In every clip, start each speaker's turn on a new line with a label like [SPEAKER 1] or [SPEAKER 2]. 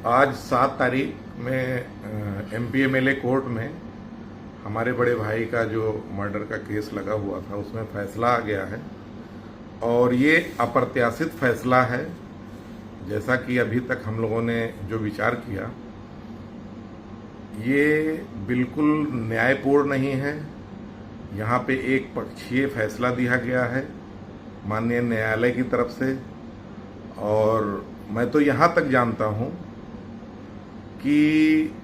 [SPEAKER 1] आज 7 तारीख में एमपी एमएलए कोर्ट में हमारे बड़े भाई का जो मर्डर का केस लगा हुआ था उसमें फैसला आ गया है और ये अप्रत्याशित फैसला है। जैसा कि अभी तक हम लोगों ने जो विचार किया, ये बिल्कुल न्यायपूर्ण नहीं है। यहाँ पे एक पक्षीय फैसला दिया गया है माननीय न्यायालय की तरफ से, और मैं तो यहाँ तक जानता हूँ कि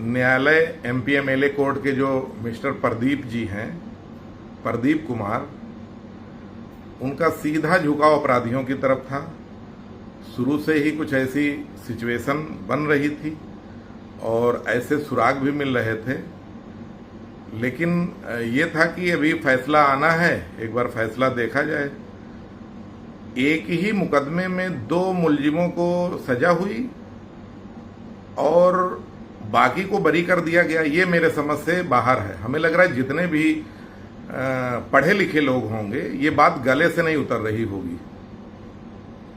[SPEAKER 1] न्यायालय एमपी एमएलए कोर्ट के जो मिस्टर प्रदीप जी हैं, प्रदीप कुमार, उनका सीधा झुकाव अपराधियों की तरफ था। शुरू से ही कुछ ऐसी सिचुएशन बन रही थी और ऐसे सुराग भी मिल रहे थे, लेकिन ये था कि अभी फैसला आना है, एक बार फैसला देखा जाए। एक ही मुकदमे में 2 मुलजिमों को सजा हुई और बाकी को बरी कर दिया गया, ये मेरे समझ से बाहर है। हमें लग रहा है जितने भी पढ़े लिखे लोग होंगे, ये बात गले से नहीं उतर रही होगी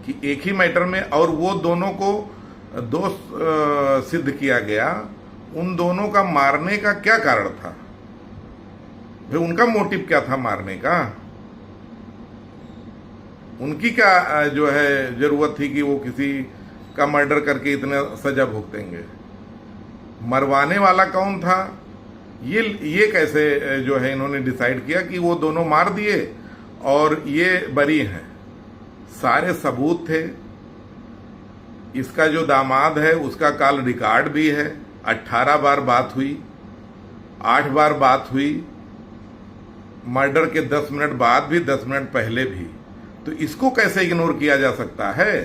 [SPEAKER 1] कि एक ही मैटर में, और वो दोनों को दोष सिद्ध किया गया। उन दोनों का मारने का क्या कारण था भाई? उनका मोटिव क्या था मारने का? उनकी क्या जो है जरूरत थी कि वो किसी का मर्डर करके इतना सजा भुगतेंगे? मरवाने वाला कौन था? ये कैसे जो है इन्होंने डिसाइड किया कि वो दोनों मार दिए और ये बरी हैं? सारे सबूत थे। इसका जो दामाद है उसका कॉल रिकॉर्ड भी है। 18 बार बात हुई, 8 बार बात हुई, मर्डर के 10 मिनट बाद भी, 10 मिनट पहले भी। तो इसको कैसे इग्नोर किया जा सकता है?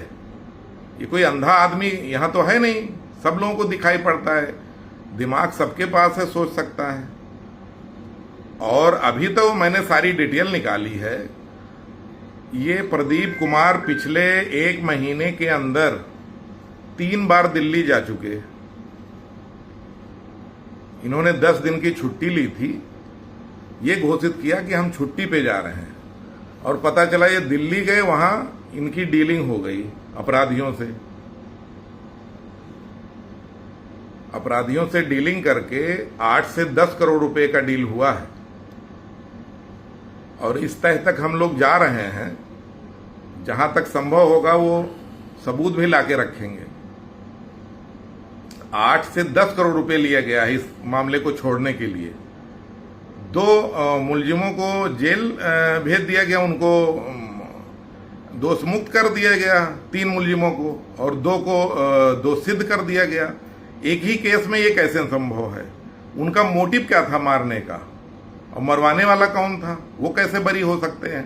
[SPEAKER 1] ये कोई अंधा आदमी यहां तो है नहीं, सब लोगों को दिखाई पड़ता है, दिमाग सबके पास है, सोच सकता है। और अभी तो मैंने सारी डिटेल निकाली है। ये प्रदीप कुमार पिछले 1 महीने के अंदर 3 बार दिल्ली जा चुके। इन्होंने 10 दिन की छुट्टी ली थी। ये घोषित किया कि हम छुट्टी पे जा रहे हैं, और पता चला ये दिल्ली गए, वहां इनकी डीलिंग हो गई अपराधियों से। अपराधियों से डीलिंग करके 8 से 10 करोड़ रुपए का डील हुआ है, और इस तह तक हम लोग जा रहे हैं। जहां तक संभव होगा वो सबूत भी लाके रखेंगे। 8 से 10 करोड़ रुपए लिया गया है इस मामले को छोड़ने के लिए। 2 मुलजिमों को जेल भेज दिया गया, उनको दोष मुक्त कर दिया गया, 3 मुलजिमों को, और 2 को दोष सिद्ध कर दिया गया। एक ही केस में ये कैसे संभव है? उनका मोटिव क्या था मारने का? और मरवाने वाला कौन था? वो कैसे बरी हो सकते हैं?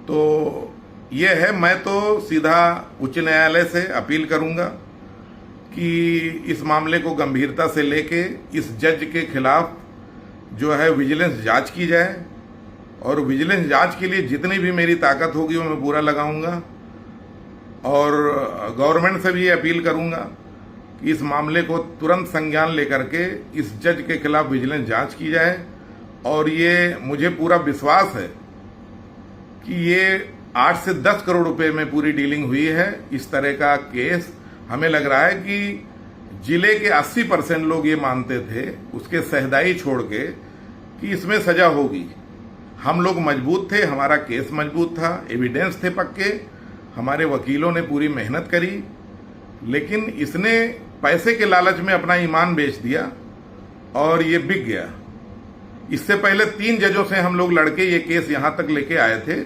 [SPEAKER 1] तो ये है, मैं तो सीधा उच्च न्यायालय से अपील करूंगा कि इस मामले को गंभीरता से लेके इस जज के खिलाफ जो है विजिलेंस जांच की जाए, और विजिलेंस जांच के लिए जितनी भी मेरी ताकत होगी वो मैं पूरा लगाऊंगा। और गवर्नमेंट से भी ये अपील करूंगा कि इस मामले को तुरंत संज्ञान लेकर के इस जज के खिलाफ विजिलेंस जांच की जाए। और ये मुझे पूरा विश्वास है कि ये 8 से 10 करोड़ रुपए में पूरी डीलिंग हुई है। इस तरह का केस हमें लग रहा है कि जिले के 80% लोग ये मानते थे, उसके सहदाई छोड़ के, कि इसमें सजा होगी। हम लोग मजबूत थे, हमारा केस मजबूत था, एविडेंस थे पक्के, हमारे वकीलों ने पूरी मेहनत करी, लेकिन इसने पैसे के लालच में अपना ईमान बेच दिया और ये बिक गया। इससे पहले 3 जजों से हम लोग लड़के ये केस यहां तक लेके आए थे।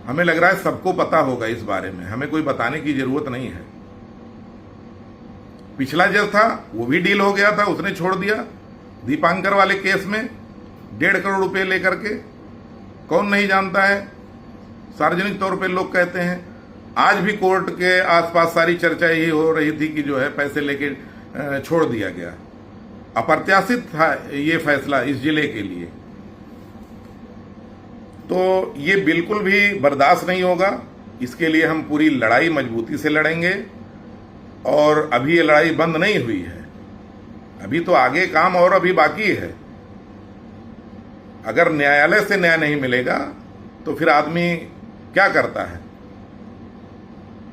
[SPEAKER 1] हमें लग रहा है सबको पता होगा इस बारे में, हमें कोई बताने की जरूरत नहीं है। पिछला जज था, वो भी डील हो गया था, उसने छोड़ दिया दीपांकर वाले केस में 1.5 करोड़ रुपए लेकर के। कौन नहीं जानता है? सार्वजनिक तौर पे लोग कहते हैं। आज भी कोर्ट के आसपास सारी चर्चा यही हो रही थी कि जो है पैसे लेके छोड़ दिया गया। अप्रत्याशित था ये फैसला इस जिले के लिए, तो ये बिल्कुल भी बर्दाश्त नहीं होगा। इसके लिए हम पूरी लड़ाई मजबूती से लड़ेंगे, और अभी ये लड़ाई बंद नहीं हुई है, अभी तो आगे काम और अभी बाकी है। अगर न्यायालय से न्याय नहीं मिलेगा तो फिर आदमी क्या करता है?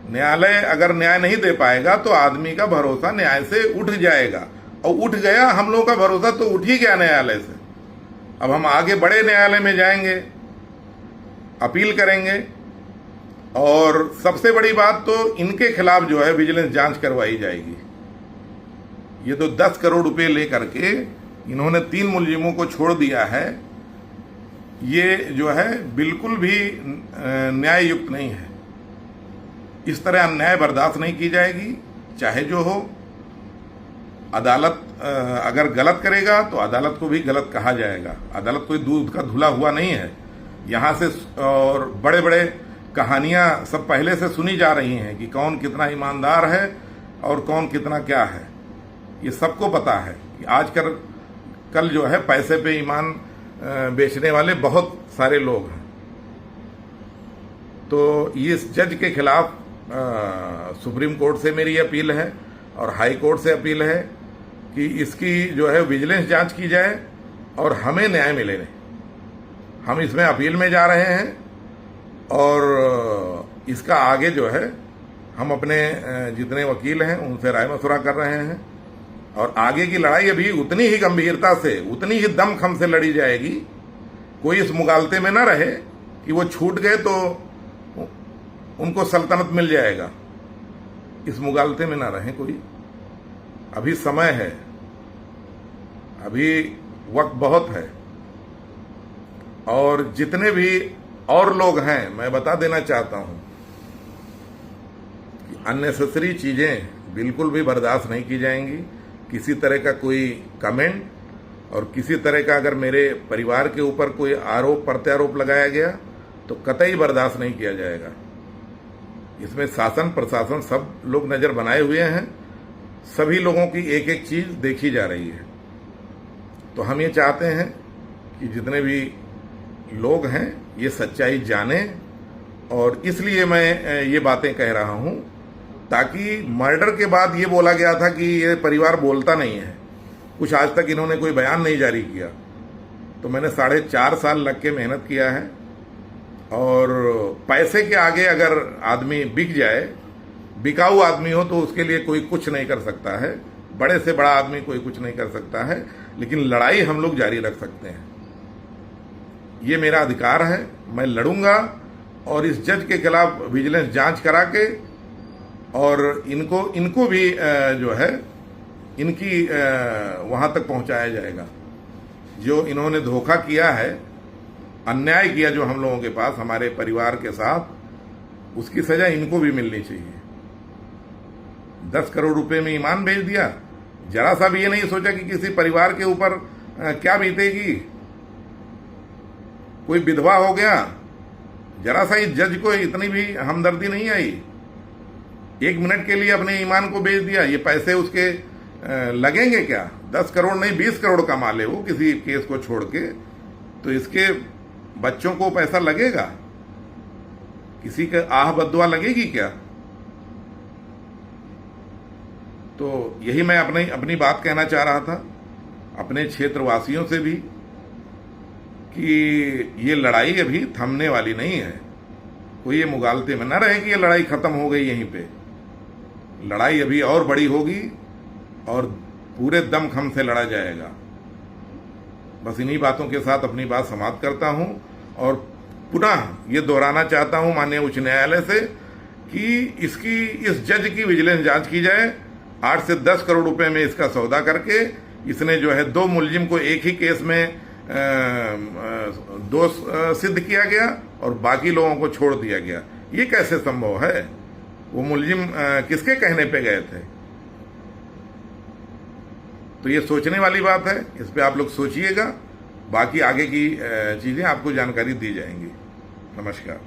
[SPEAKER 1] न्यायालय अगर न्याय नहीं दे पाएगा तो आदमी का भरोसा न्याय से उठ जाएगा, और उठ गया, हम लोगों का भरोसा तो उठ ही गया न्यायालय से। अब हम आगे बड़े न्यायालय में जाएंगे, अपील करेंगे, और सबसे बड़ी बात तो इनके खिलाफ जो है विजिलेंस जांच करवाई जाएगी। ये तो 10 करोड़ रुपए लेकर के इन्होंने 3 मुलजिमों को छोड़ दिया है, ये जो है बिल्कुल भी न्याय युक्त नहीं है। इस तरह अन्याय बर्दाश्त नहीं की जाएगी, चाहे जो हो। अदालत अगर गलत करेगा तो अदालत को भी गलत कहा जाएगा। अदालत कोई दूध का धुला हुआ नहीं है। यहाँ से और बड़े बड़े कहानियां सब पहले से सुनी जा रही हैं कि कौन कितना ईमानदार है और कौन कितना क्या है। ये सबको पता है कि आजकल कल जो है पैसे पे ईमान बेचने वाले बहुत सारे लोग हैं। तो इस जज के खिलाफ सुप्रीम कोर्ट से मेरी अपील है और हाई कोर्ट से अपील है कि इसकी जो है विजिलेंस जांच की जाए और हमें न्याय मिले। हम इसमें अपील में जा रहे हैं और इसका आगे जो है हम अपने जितने वकील हैं उनसे राय मशवरा कर रहे हैं, और आगे की लड़ाई अभी उतनी ही गंभीरता से, उतनी ही दमखम से लड़ी जाएगी। कोई इस मुगालते में ना रहे कि वो छूट गए तो उनको सल्तनत मिल जाएगा। इस मुगालते में ना रहे कोई। अभी समय है, अभी वक्त बहुत है, और जितने भी और लोग हैं मैं बता देना चाहता हूं कि अननेसेसरी चीजें बिल्कुल भी बर्दाश्त नहीं की जाएंगी। किसी तरह का कोई कमेंट और किसी तरह का अगर मेरे परिवार के ऊपर कोई आरोप प्रत्यारोप लगाया गया तो कतई बर्दाश्त नहीं किया जाएगा। इसमें शासन प्रशासन सब लोग नजर बनाए हुए हैं, सभी लोगों की एक एक चीज देखी जा रही है। तो हम ये चाहते हैं कि जितने भी लोग हैं ये सच्चाई जाने, और इसलिए मैं ये बातें कह रहा हूं ताकि मर्डर के बाद ये बोला गया था कि ये परिवार बोलता नहीं है, कुछ आज तक इन्होंने कोई बयान नहीं जारी किया। तो मैंने 4.5 साल लग के मेहनत किया है, और पैसे के आगे अगर आदमी बिक जाए, बिकाऊ आदमी हो, तो उसके लिए कोई कुछ नहीं कर सकता है। बड़े से बड़ा आदमी कोई कुछ नहीं कर सकता है, लेकिन लड़ाई हम लोग जारी रख सकते हैं। ये मेरा अधिकार है, मैं लड़ूंगा, और इस जज के खिलाफ विजिलेंस जांच करा के और इनको भी जो है इनकी वहां तक पहुंचाया जाएगा। जो इन्होंने धोखा किया है, अन्याय किया जो हम लोगों के पास, हमारे परिवार के साथ, उसकी सजा इनको भी मिलनी चाहिए। 10 करोड़ रुपए में ईमान बेच दिया, जरा सा भी ये नहीं सोचा कि किसी परिवार के ऊपर क्या बीतेगी। कोई विधवा हो गया, जरा सा इस जज को इतनी भी हमदर्दी नहीं आई। 1 मिनट के लिए अपने ईमान को बेच दिया। ये पैसे उसके लगेंगे क्या? 10 करोड़ नहीं 20 करोड़ कमा ले वो किसी केस को छोड़ के, तो इसके बच्चों को पैसा लगेगा? किसी का आह बद्दुआ लगेगी क्या? तो यही मैं अपनी बात कहना चाह रहा था अपने क्षेत्रवासियों से भी कि ये लड़ाई अभी थमने वाली नहीं है। कोई ये मुगालते में न रहे कि ये लड़ाई खत्म हो गई यहीं पे। लड़ाई अभी और बड़ी होगी और पूरे दमखम से लड़ा जाएगा। बस इन्हीं बातों के साथ अपनी बात समाप्त करता हूं, और पुनः ये दोहराना चाहता हूं माननीय उच्च न्यायालय से कि इस जज की विजिलेंस जांच की जाए। 8 से 10 करोड़ रुपए में इसका सौदा करके इसने जो है 2 मुलजिम को एक ही केस में दोष सिद्ध किया गया और बाकी लोगों को छोड़ दिया गया। ये कैसे संभव है? वो मुलजिम किसके कहने पे गए थे? तो ये सोचने वाली बात है, इस पे आप लोग सोचिएगा। बाकी आगे की चीजें आपको जानकारी दी जाएंगी। नमस्कार।